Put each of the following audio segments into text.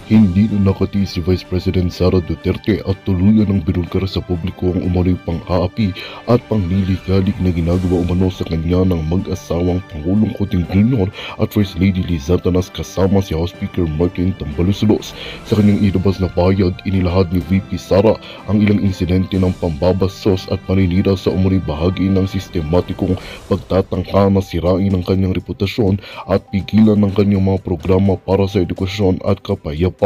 Hindi na nakatiis si Vice President Sara Duterte at tuluyan ng binulgar sa publiko ang umano'y pang-aapi at pangliligalig na ginagawa umano sa kanya ng mag-asawang Pangulong Kuting Jr. at First Lady Liz Satanas kasama si House Speaker Martin Tambalusulos. Sa kanyang ilabas na pahayag, inilahad ni VP Sara ang ilang insidente ng pambabastos at paninira sa umano'y bahagi ng sistematikong pagtatangka na sirain ang kanyang reputasyon at pigilan ng kanyang mga programa para sa edukasyon at kapayapaan.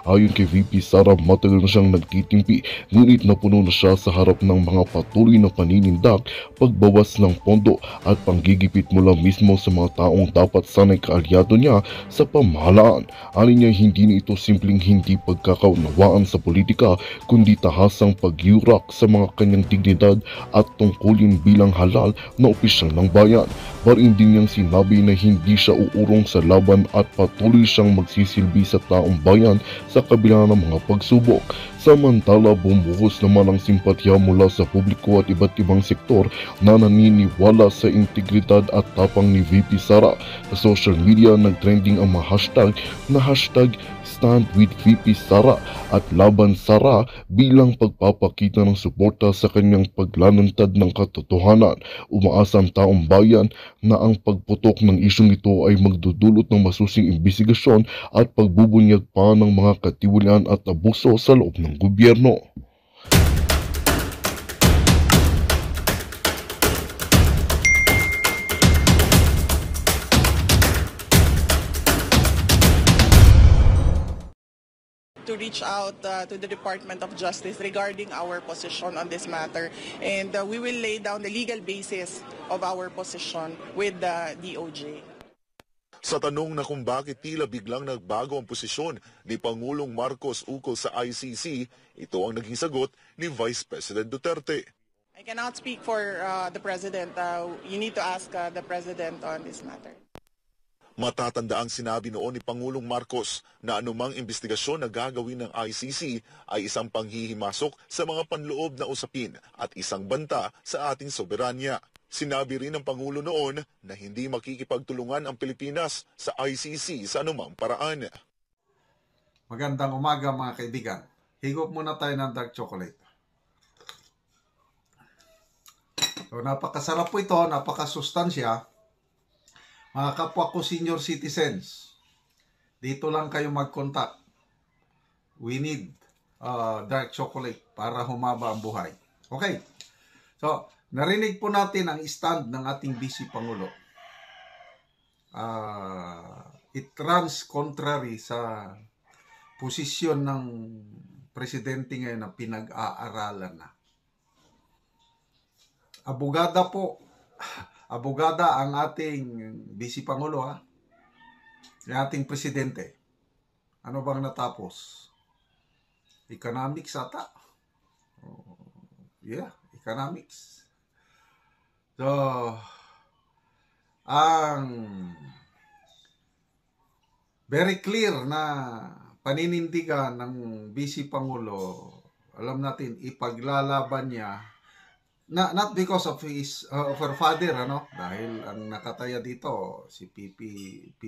Ayon kay VP Sara, matagal na siyang nagtitimpi ngunit napuno na siya sa harap ng mga patuloy na paninindak, pagbawas ng pondo at panggigipit mula mismo sa mga taong dapat sanay kaalyado niya sa pamahalaan. Alin niya, hindi na ito simpleng hindi pagkakaunawaan sa politika kundi tahasang pagyurak sa mga kanyang dignidad at tungkulin bilang halal na opisyal ng bayan. Barin din niyang sinabi na hindi siya uurong sa laban at patuloy siyang magsisilbi sa taong bayan sa kabila ng mga pagsubok. Samantala, bumuhos naman ang simpatya mula sa publiko at iba't ibang sektor na naniniwala sa integridad at tapang ni VP Sara. Sa social media, nagtrending ang mga hashtag na hashtag Stand with VP Sara at Laban Sara bilang pagpapakita ng suporta sa kanyang paglalantad ng katotohanan. Umaasa ang taong bayan na ang pagputok ng isyong ito ay magdudulot ng masusing imbestigasyon at pagbubunyag pa ng mga katiwalian at abuso sa loob ng gobyerno. To reach out to the Department of Justice regarding our position on this matter, and we will lay down the legal basis of our position with the DOJ. Sa tanong na kung bakit tila biglang nagbago ang posisyon ni Pangulong Marcos ukol sa ICC, ito ang naging sagot ni Vice President Duterte. I cannot speak for the President. You need to ask the President on this matter. Matatandaang sinabi noon ni Pangulong Marcos na anumang investigasyon na gagawin ng ICC ay isang panghihimasok sa mga panloob na usapin at isang banta sa ating soberanya. Sinabi rin ng Pangulo noon na hindi makikipagtulungan ang Pilipinas sa ICC sa anumang paraan. Magandang umaga mga kaibigan. Higop muna tayo ng dark chocolate. So, napakasarap po ito, napakasustansya. Mga kapwa ko senior citizens, dito lang kayo mag-contact. We need dark chocolate para humaba ang buhay. Okay. So, narinig po natin ang stand ng ating Vice Pangulo. It runs contrary sa posisyon ng presidente ngayon na pinag-aaralan na. Abogada ang ating Vice Pangulo, ang ating presidente. Ano bang natapos? Economics ata. Economics. So, ang very clear na paninindigan ng Vice Pangulo, alam natin, ipaglalaban niya not because of his of her father, dahil ang nakataya dito si PRRD.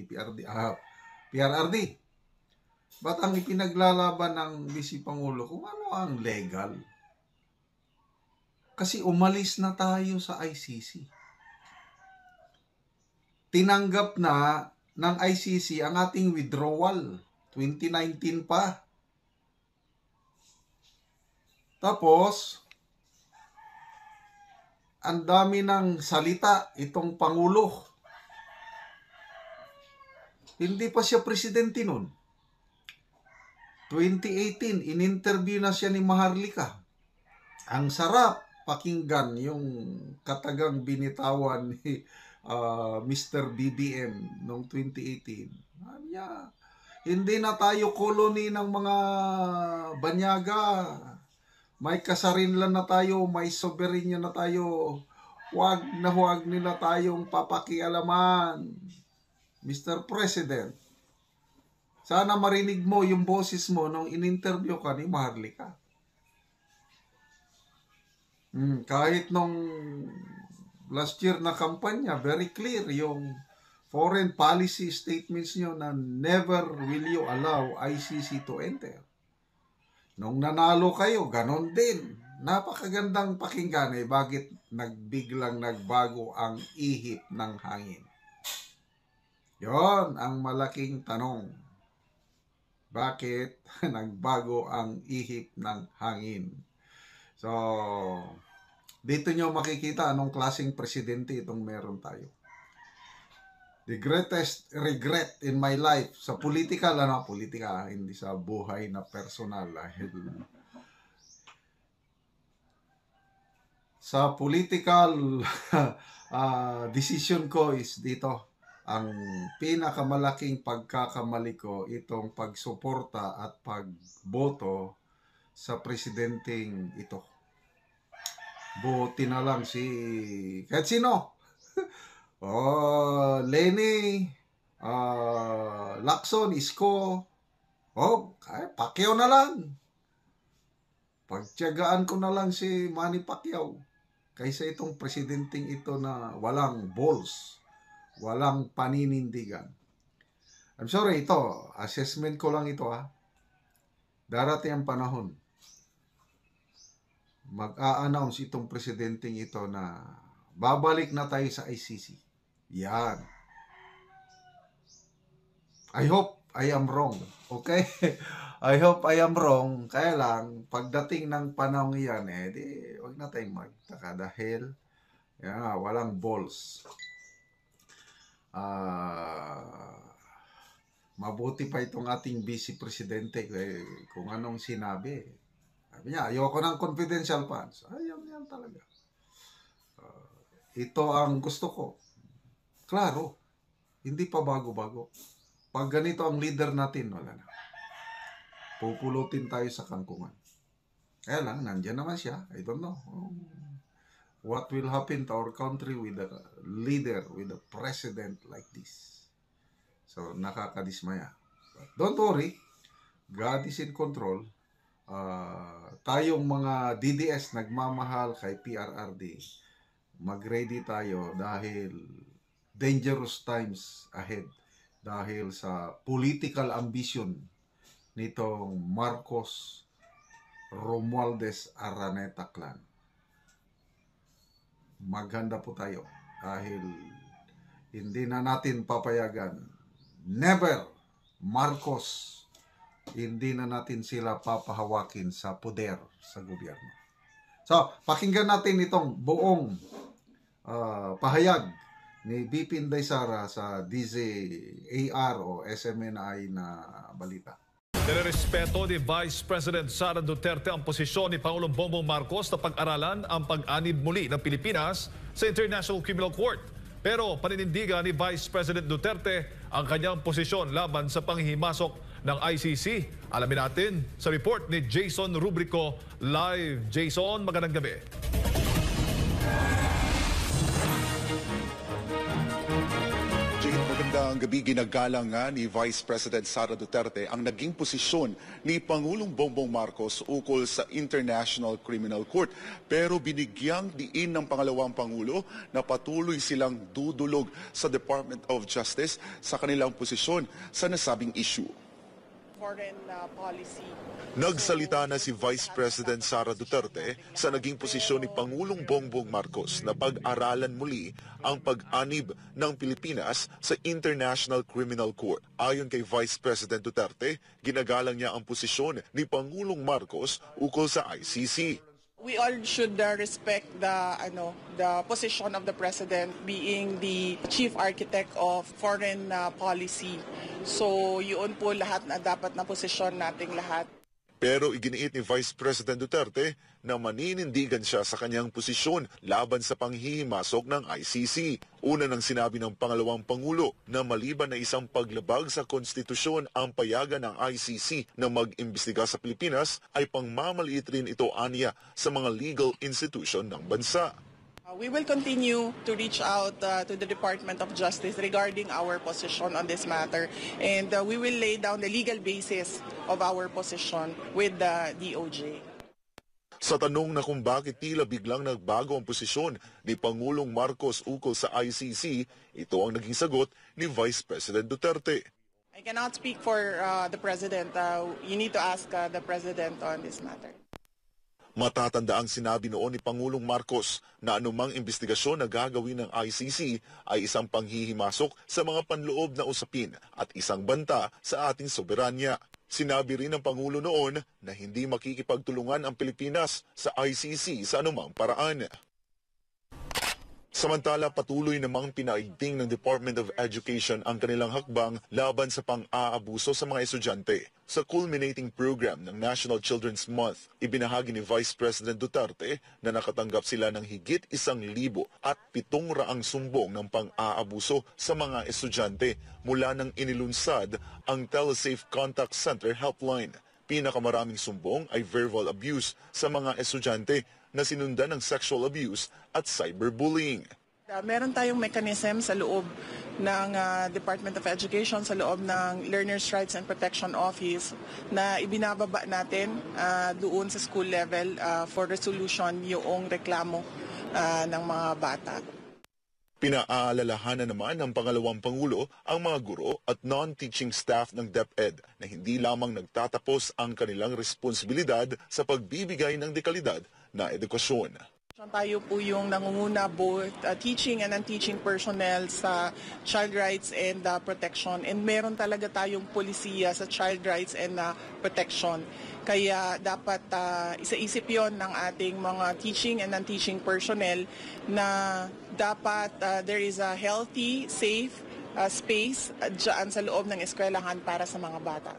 But ang ipinaglalaban ng Vice Pangulo kung ano ang legal. Kasi umalis na tayo sa ICC. Tinanggap na ng ICC ang ating withdrawal 2019 pa. Tapos ang dami ng salita itong Pangulo. Hindi pa siya presidente nun. 2018, in-interview na siya ni Maharlika. Ang sarap pakinggan yung katagang binitawan ni Mr. BBM noong 2018. Hindi na tayo koloni ng mga banyaga. May kasarinlan na tayo, may soberenya na tayo. Huwag nila tayong papakialaman. Mr. President, sana marinig mo yung boses mo nung in-interview ka ni Maharlika. Kahit nung last year na kampanya, very clear yung foreign policy statements nyo na never will you allow ICC to enter. Nung nanalo kayo, ganon din. Napakagandang pakinggan bakit biglang nagbago ang ihip ng hangin. Yon ang malaking tanong. Bakit nagbago ang ihip ng hangin? So, dito nyo makikita anong klaseng presidente itong meron tayo. The greatest regret in my life sa politika, hindi sa buhay na personal. Sa political decision ko is dito. Ang pinakamalaking pagkakamali ko itong pagsuporta at pagboto sa presidenteng ito. Buti na lang kahit sino. Lenny, Lacson, Isko. Pacquiao na lang. Pagtiyagaan ko na lang si Manny Pacquiao kaysa itong presidenteng ito na walang balls. Walang paninindigan. I'm sorry, ito. Assessment ko lang ito, ha. Darating ang panahon. Mag-a-announce itong presidenteng ito na babalik na tayo sa ICC. Yan. I hope I am wrong. Okay? I hope I am wrong. Kaya lang, pagdating ng panahon yan, huwag na tayong magtaka dahil walang balls. Mabuti pa itong ating vice presidente kung anong sinabi. Sabi niya, ayoko ng confidential funds. Yan talaga. Ito ang gusto ko. Klaro, hindi pa bago-bago. Pag ganito ang leader natin, wala na. Pupulutin tayo sa kangkungan. Kaya lang, nandiyan naman siya. I don't know. What will happen to our country with a leader, with a president like this? So, nakakadismaya. But don't worry. God is in control. Tayong mga DDS nagmamahal kay PRRD. Mag-ready tayo dahil dangerous times ahead. Dahil sa political ambition nitong Marcos Romualdez Araneta clan. Maghanda po tayo dahil hindi na natin papayagan. Never, Marcos, hindi na natin sila papahawakin sa poder sa gobyerno. So, pakinggan natin itong buong pahayag ni BP Inday Sara sa DZAR o SMNI na balita. Nirerespeto ni Vice President Sara Duterte ang posisyon ni Pangulong Bongbong Marcos na pag-aralan ang pag-anib muli ng Pilipinas sa International Criminal Court. Pero paninindigan ni Vice President Duterte ang kanyang posisyon laban sa panghihimasok ng ICC. Alamin natin sa report ni Jason Rubrico live. Jason, magandang gabi. Magandang gabi. Ginagalang nga ni Vice President Sara Duterte ang naging posisyon ni Pangulong Bongbong Marcos ukol sa International Criminal Court. Pero binigyang diin ng pangalawang Pangulo na patuloy silang dudulog sa Department of Justice sa kanilang posisyon sa nasabing issue. Foreign policy. Nagsalita na si Vice President Sara Duterte sa naging posisyon ni Pangulong Bongbong Marcos na pag-aralan muli ang pag-anib ng Pilipinas sa International Criminal Court. Ayon kay Vice President Duterte, ginagalang niya ang posisyon ni Pangulong Marcos ukol sa ICC. We all should respect the position of the president being the chief architect of foreign policy. So yun po lahat na dapat na posisyon nating lahat. Pero iginiit ni Vice President Duterte na maninindigan siya sa kanyang posisyon laban sa panghihimasok ng ICC. Una nang sinabi ng pangalawang Pangulo na maliban na isang paglabag sa konstitusyon ang payagan ng ICC na mag-imbestiga sa Pilipinas ay pangmamaliit rin ito aniya sa mga legal institution ng bansa. We will continue to reach out to the Department of Justice regarding our position on this matter, and we will lay down the legal basis of our position with the DOJ. Sa tanong na kung bakit tila biglang nagbago ang posisyon ni Pangulong Marcos ukol sa ICC, ito ang naging sagot ni Vice President Duterte. I cannot speak for the President. You need to ask the President on this matter. Matatanda ang sinabi noon ni Pangulong Marcos na anumang investigasyon na gagawin ng ICC ay isang panghihimasok sa mga panloob na usapin at isang banta sa ating soberanya. Sinabi rin ng Pangulo noon na hindi makikipagtulungan ang Pilipinas sa ICC sa anumang paraan. Samantala, patuloy namang pinaigting ng Department of Education ang kanilang hakbang laban sa pang-aabuso sa mga estudyante. Sa culminating program ng National Children's Month, ibinahagi ni Vice President Duterte na nakatanggap sila ng higit 1,700 sumbong ng pang-aabuso sa mga estudyante mula nang inilunsad ang Telesafe Contact Center Helpline. Pinakamaraming sumbong ay verbal abuse sa mga estudyante na sinundan ng sexual abuse at cyberbullying. Meron tayong mechanism sa loob ng Department of Education, sa loob ng Learners' Rights and Protection Office na ibinababa natin doon sa school level for resolution yung reklamo ng mga bata. Pinaalalahanan naman ng pangalawang Pangulo ang mga guro at non-teaching staff ng DepEd na hindi lamang nagtatapos ang kanilang responsibilidad sa pagbibigay ng dekalidad na edukasyon. Tayo po yung nangunguna both teaching and non-teaching personnel sa child rights and protection. And meron talaga tayong polisiya sa child rights and protection. Kaya dapat isa-isip yon ng ating mga teaching and non-teaching personnel na dapat there is a healthy, safe space dyan sa loob ng eskwelahan para sa mga bata.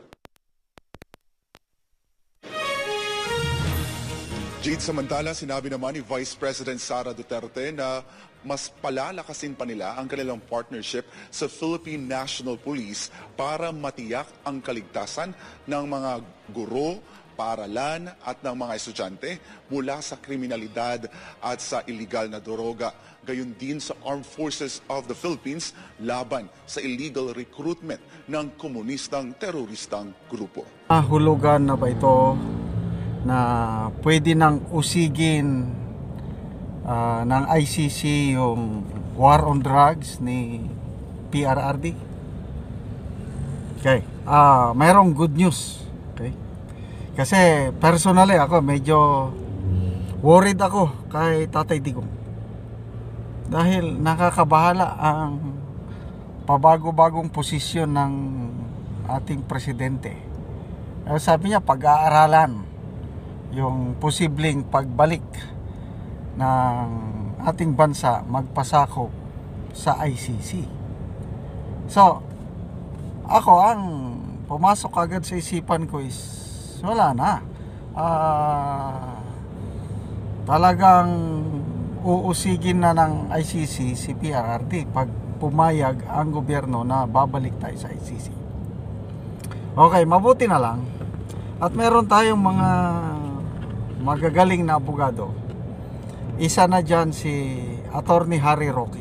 Jade, samantala, sinabi naman ni Vice President Sara Duterte na mas palalakasin pa nila ang kanilang partnership sa Philippine National Police para matiyak ang kaligtasan ng mga guro, paaralan at ng mga estudyante mula sa kriminalidad at sa iligal na droga. Gayon din sa Armed Forces of the Philippines laban sa illegal recruitment ng komunistang teroristang grupo. Hulugan na ba ito na pwede nang usigin ng ICC yung war on drugs ni PRRD? Okay. Mayroong good news. Okay. Kasi personally ako medyo worried ako kay Tatay Digong. Dahil nakakabahala ang pabago-bagong posisyon ng ating presidente. Sabi niya pag-aaralan yung posibleng pagbalik ng ating bansa magpasakop sa ICC. So, ako ang pumasok agad sa isipan ko is wala na. Talagang uusigin na ng ICC si PRRD pag pumayag ang gobyerno na babalik tayo sa ICC. Okay, mabuti na lang. At meron tayong mga magagaling na abogado. Isa na dyan si Attorney Harry Roque.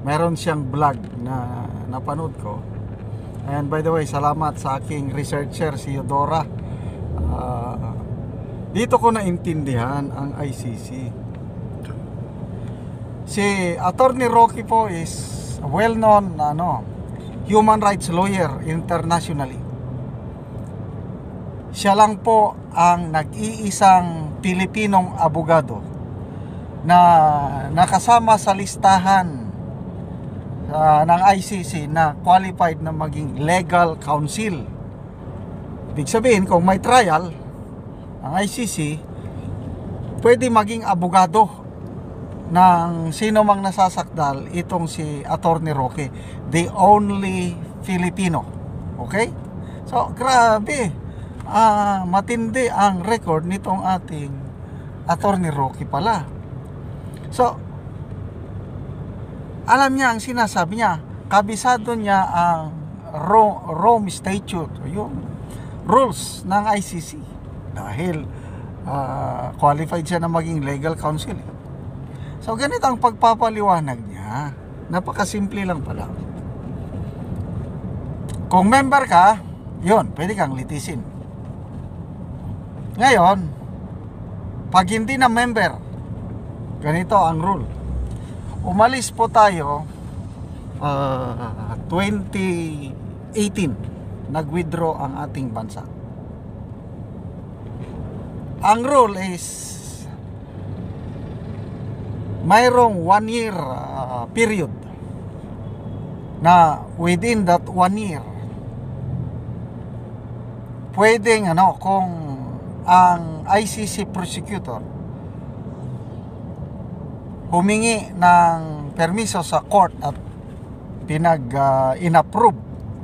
Meron siyang vlog na napanood ko. And by the way, salamat sa aking researcher si Eudora. Dito ko naintindihan ang ICC. Si Attorney Roque po is a well-known human rights lawyer internationally. Siya lang po ang nag-iisang Pilipinong abogado na nakasama sa listahan ng ICC na qualified na maging legal counsel. Ibig sabihin, kung may trial ang ICC, pwede maging abogado ng sino mang nasasakdal itong si Attorney Roque, the only Filipino. Okay? So, grabe. Matindi ang record nitong ating Attorney Roque pala. So, alam niya ang sinasabi niya, kabisado niya ang Rome Statute, yung rules ng ICC. Dahil qualified siya na maging legal counsel. So, ganito ang pagpapaliwanag niya. Napakasimple lang pala. Kung member ka, yun, pwede kang litisin. Ngayon, Pag hindi na member, ganito ang rule. Umalis po tayo 2018, nag-withdraw ang ating bansa. Ang rule is mayroong 1 year period na within that 1 year pwedeng kung ang ICC prosecutor humingi ng permiso sa court at inapprove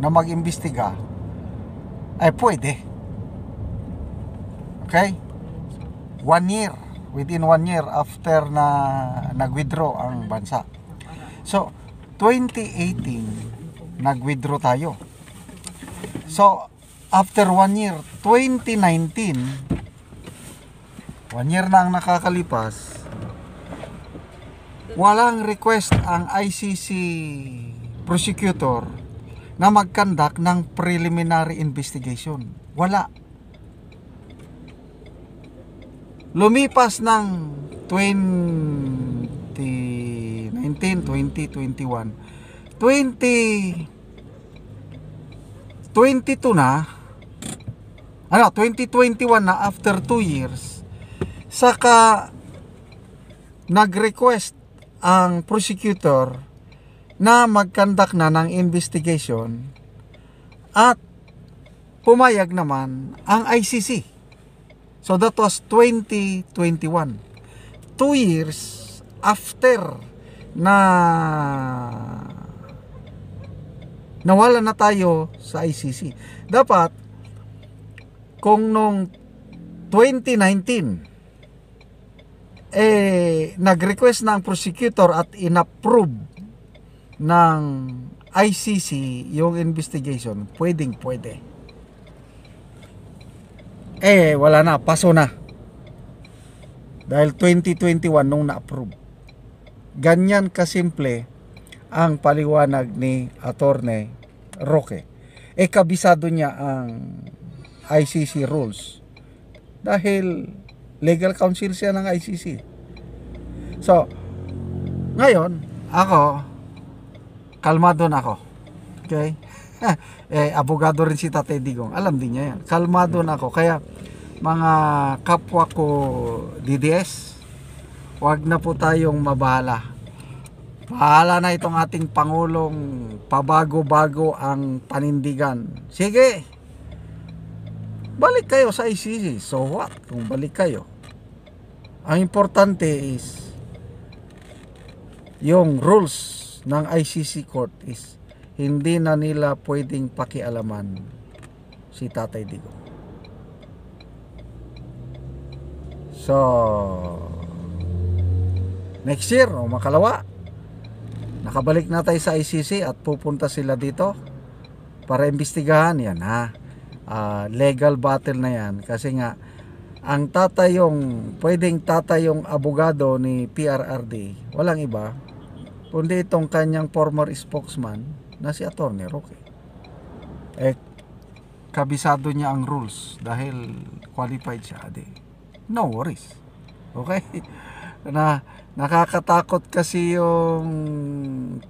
na mag-imbestiga, ay pwede. Okay? 1 year, within 1 year after na nag-withdraw ang bansa. So 2018 nag-withdraw tayo. So after 1 year, 2019, 1 year na ang nakakalipas, walang request ang ICC prosecutor na mag-conduct ng preliminary investigation. Wala. Lumipas ng 2019, 2021, 2022 na, 2021 na, after 2 years, saka nag-request ang prosecutor na mag-conduct na ng investigation at pumayag naman ang ICC. So that was 2021. 2 years after na nawala na tayo sa ICC. Dapat kung nung 2019 nag-request na ang prosecutor at inapprove ng ICC yung investigation, pwede. Wala na, paso na. Dahil 2021 nung na-approve. Ganyan kasimple ang paliwanag ni Attorney Roque. Kabisado niya ang ICC rules. Dahil legal counsel siya ng ICC. So, ngayon, ako, kalmado na ako. Okay? Abogado rin si Tatay Digong. Alam din niya yan. Kalmado na ako. Kaya, mga kapwa ko DDS, wag na po tayong mabahala. Bahala na itong ating Pangulong pabago-bago ang panindigan. Sige, balik kayo sa ICC. So what? Kung balik kayo. Ang importante is yung rules ng ICC court is hindi na nila pwedeng pakialaman si Tatay Digong. So next year o makalawa, nakabalik na tayo sa ICC at pupunta sila dito para imbestigahan. Yan legal battle na yan, kasi nga ang pwedeng tatayong abogado ni PRRD walang iba kundi itong kanyang former spokesman na si Attorney Roque. Kabisado niya ang rules dahil qualified siya. No worries. Okay? Nakakatakot kasi yung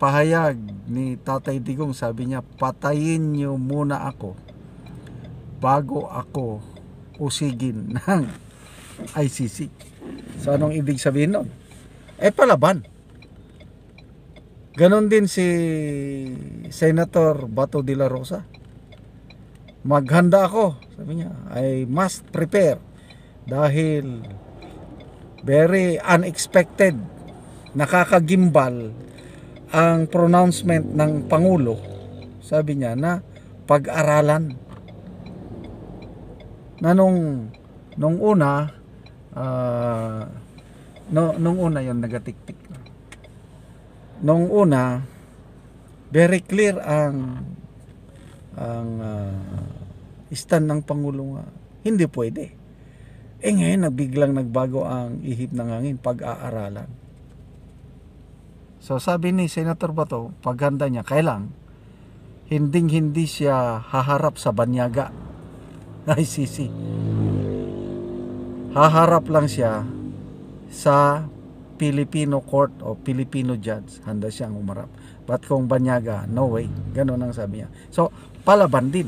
pahayag ni Tatay Digong. Sabi niya, patayin niyo muna ako bago ako usigin ng ICC. So anong ibig sabihin nun? Palaban. Ganon din si Senator Bato de la Rosa. Maghanda ako, sabi niya, I must prepare dahil very unexpected, nakakagimbal ang pronouncement ng Pangulo, sabi niya, na pag-aralan na nung una nung una yon nagatiktik. Nung una very clear ang stand ng Pangulo nga, hindi pwede. Ngayon biglang nagbago ang ihip ng hangin, pag-aaralan. So sabi ni Senator Bato, paghanda niya, kailang hindi siya haharap sa banyaga ng ICC. haharap lang siya sa Filipino court o Filipino judge, handa siyang umarap. But kung banyaga, no way. Ganun ang sabi niya. So, palaban din.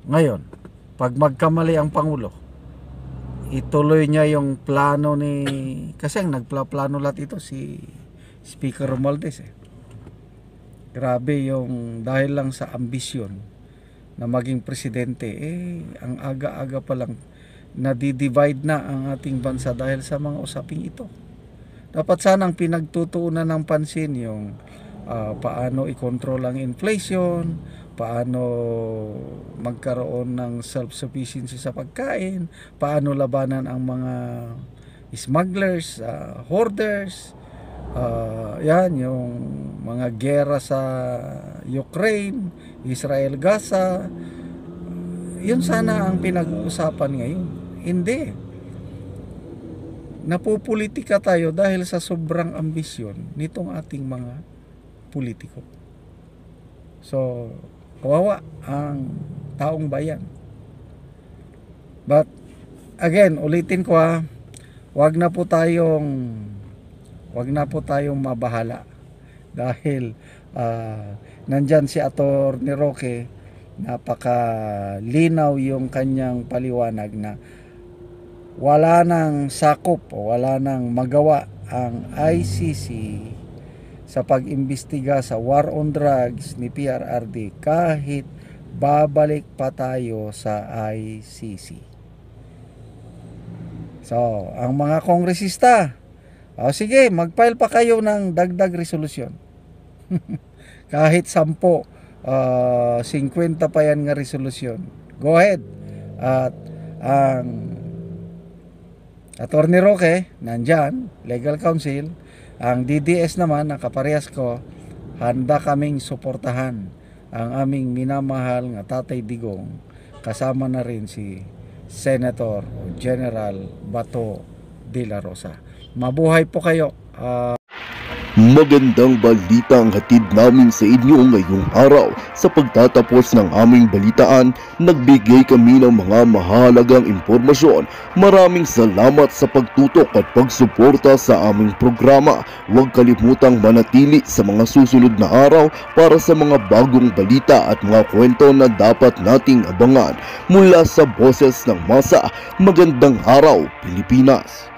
Ngayon, pag magkamali ang Pangulo, ituloy niya yung plano kasi ang nagplano lahat ito si Speaker Romualdez Grabe yung dahil lang sa ambisyon na maging presidente, ang aga-aga pa lang nadidivide na ang ating bansa dahil sa mga usaping ito. Dapat sanang pinagtutuunan ng pansin yung paano i-control ang inflation, paano magkaroon ng self-sufficiency sa pagkain, paano labanan ang mga smugglers, hoarders, yan yung mga gera sa Ukraine, Israel, Gaza. Yun sana ang pinag-uusapan ngayon. Hindi. Napupolitika tayo dahil sa sobrang ambisyon nitong ating mga politiko. So, kawawa ang taong bayan. But, again, ulitin ko wag na po tayong mabahala. Dahil, nandyan si Atty. Roque, napakalinaw yung kanyang paliwanag na wala nang sakop o wala nang magawa ang ICC sa pag-imbestiga sa war on drugs ni PRRD kahit babalik pa tayo sa ICC. So, ang mga kongresista, sige, mag-file pa kayo ng dagdag resolusyon. Kahit 10, 50 pa yan nga resolusyon. Go ahead. At ang Atty. Roque, nandyan, legal counsel. Ang DDS naman, nakaparehas ko, handa kaming suportahan ang aming minamahal nga Tatay Digong. Kasama na rin si Senator General Bato de la Rosa. Mabuhay po kayo. Magandang balita ang hatid namin sa inyo ngayong araw. Sa pagtatapos ng aming balitaan, nagbigay kami ng mga mahalagang impormasyon. Maraming salamat sa pagtutok at pagsuporta sa aming programa. Huwag kalimutang manatili sa mga susunod na araw para sa mga bagong balita at mga kwento na dapat nating abangan. Mula sa Boses ng Masa, magandang araw, Pilipinas!